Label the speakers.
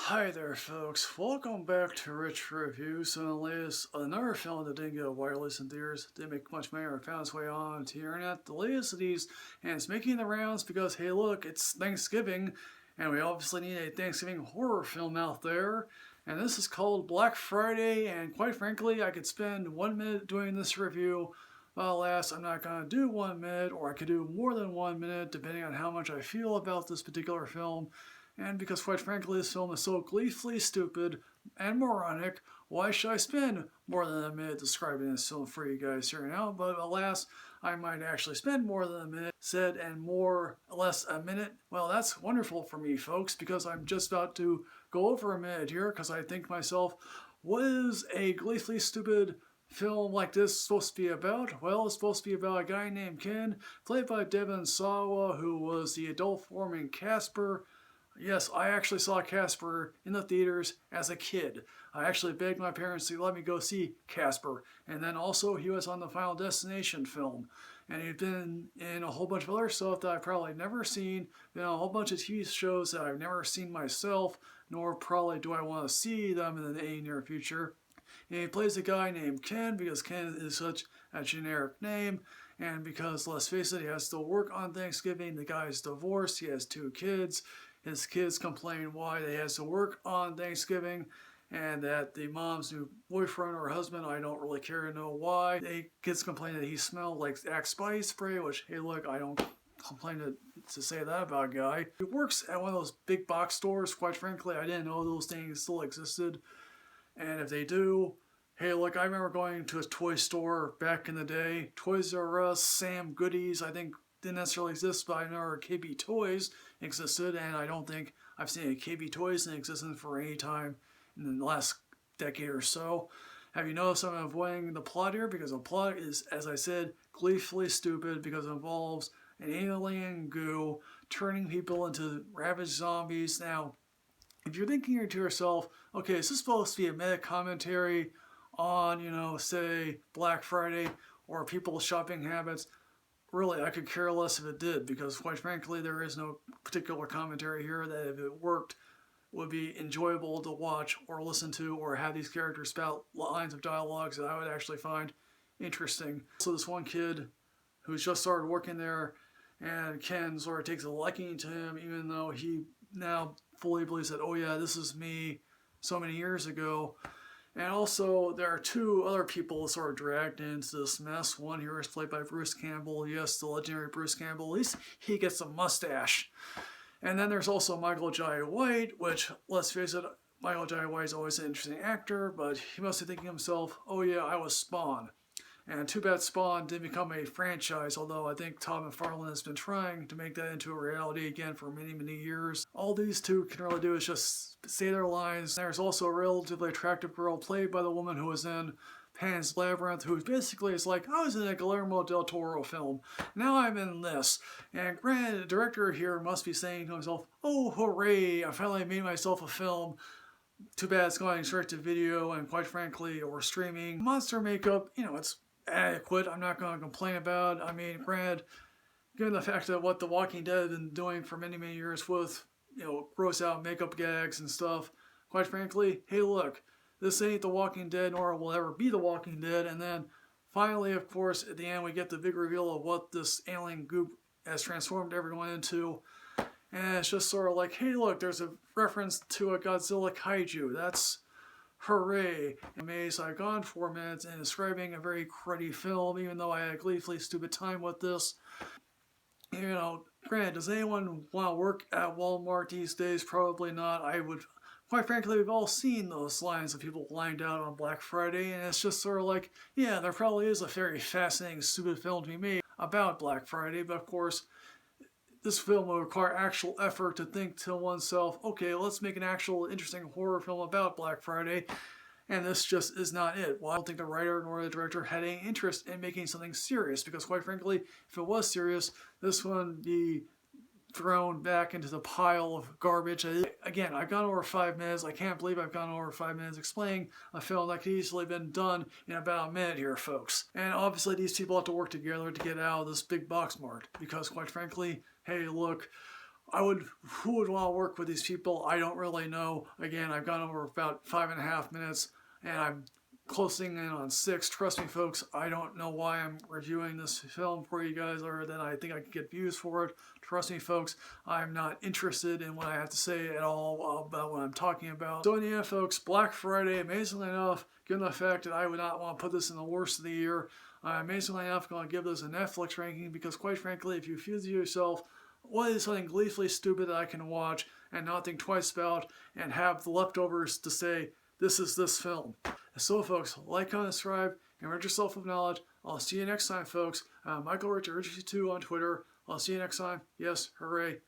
Speaker 1: Hi there folks, welcome back to Rich Reviews. So the latest, another film that didn't get wireless in theaters, didn't make much money or found its way on to the internet. The latest of these, and it's making the rounds because hey look, it's Thanksgiving, and we obviously need a Thanksgiving horror film out there. And this is called Black Friday, and quite frankly, I could spend 1 minute doing this review. But alas, I'm not going to do 1 minute, or I could do more than 1 minute, depending on how much I feel about this particular film. And because quite frankly this film is so gleefully stupid and moronic, why should I spend more than a minute describing this film for you guys here now? But alas, I might actually spend more than a minute said and more less a minute. Well, that's wonderful for me folks, because I'm just about to go over a minute here because I think to myself, what is a gleefully stupid film like this supposed to be about? Well, it's supposed to be about a guy named Ken, played by Devon Sawa, who was the adult form in Casper. Yes, I actually saw Casper in the theaters as a kid. I actually begged my parents to let me go see Casper. And then also he was on the Final Destination film. And he'd been in a whole bunch of other stuff that I've probably never seen. Been on a whole bunch of TV shows that I've never seen myself, nor probably do I want to see them in the near future. And he plays a guy named Ken because Ken is such a generic name. And because, let's face it, he has to work on Thanksgiving. The guy's divorced. He has 2 kids. His kids complain why they has to work on Thanksgiving, and that the mom's new boyfriend or husband, I don't really care to know why. The kids complain that he smelled like Axe body spray, which, hey look, I don't complain to say that about a guy. He works at one of those big box stores. Quite frankly, I didn't know those things still existed. And if they do, hey look, I remember going to a toy store back in the day. Toys R Us, Sam Goodies, I think didn't necessarily exist, but I know KB Toys existed, and I don't think I've seen a KB Toys in existence for any time in the last decade or so. Have you noticed I'm avoiding the plot here? Because the plot is, as I said, gleefully stupid because it involves an alien goo turning people into ravaged zombies. Now, if you're thinking to yourself, okay, is this supposed to be a meta commentary on, say, Black Friday or people's shopping habits? Really, I could care less if it did, because quite frankly, there is no particular commentary here that if it worked would be enjoyable to watch or listen to, or have these characters spout lines of dialogues that I would actually find interesting. So this one kid who's just started working there, and Ken sort of takes a liking to him, even though he now fully believes that, oh yeah, this is me so many years ago. And also, there are 2 other people sort of dragged into this mess. One here is played by Bruce Campbell. Yes, the legendary Bruce Campbell. At least he gets a mustache. And then there's also Michael Jai White, which, let's face it, Michael Jai White is always an interesting actor, but he must be thinking to himself, oh yeah, I was Spawn. And too bad Spawn didn't become a franchise, although I think Todd McFarlane has been trying to make that into a reality again for many, many years. All these 2 can really do is just say their lines. There's also a relatively attractive girl played by the woman who was in Pan's Labyrinth, who basically is like, I was in a Guillermo del Toro film, now I'm in this. And granted, the director here must be saying to himself, oh hooray, I finally made myself a film. Too bad it's going straight to video and quite frankly, or streaming. Monster makeup, it's adequate. I'm not going to complain about. I mean, granted, given the fact that what The Walking Dead have been doing for many, many years with, gross out makeup gags and stuff, quite frankly, hey look, this ain't The Walking Dead, nor will ever be The Walking Dead. And then finally, of course, at the end, we get the big reveal of what this alien goop has transformed everyone into. And it's just sort of like, hey look, there's a reference to a Godzilla kaiju. That's hooray. Amazed I've gone 4 minutes in describing a very cruddy film, even though I had a gleefully stupid time with this. Granted, does anyone want to work at Walmart these days? Probably not. Quite frankly, we've all seen those lines of people lined out on Black Friday, and it's just sort of like, yeah, there probably is a very fascinating, stupid film to be made about Black Friday, but of course, this film will require actual effort to think to oneself, okay, let's make an actual interesting horror film about Black Friday, and this just is not it. Well, I don't think the writer nor the director had any interest in making something serious, because quite frankly, if it was serious, this would be thrown back into the pile of garbage. Again, I've gone over 5 minutes. I can't believe I've gone over 5 minutes explaining a film that could easily have been done in about a minute here, folks. And obviously these people have to work together to get out of this big box mart, because quite frankly, hey look, who would want to work with these people? I don't really know. Again, I've gone over about 5.5 minutes, and I'm closing in on 6. Trust me, folks, I don't know why I'm reviewing this film for you guys, other than I think I can get views for it. Trust me, folks, I'm not interested in what I have to say at all about what I'm talking about. So in the end, folks, Black Friday, amazingly enough, given the fact that I would not want to put this in the worst of the year, I'm amazingly enough going to give this a Netflix ranking, because quite frankly, if you feel to yourself, what is something gleefully stupid that I can watch and not think twice about and have the leftovers to say, this is this film. So folks, like, comment, subscribe, and enrich yourself with knowledge. I'll see you next time, folks. Michael Richard, RGC2 on Twitter. I'll see you next time. Yes, hooray.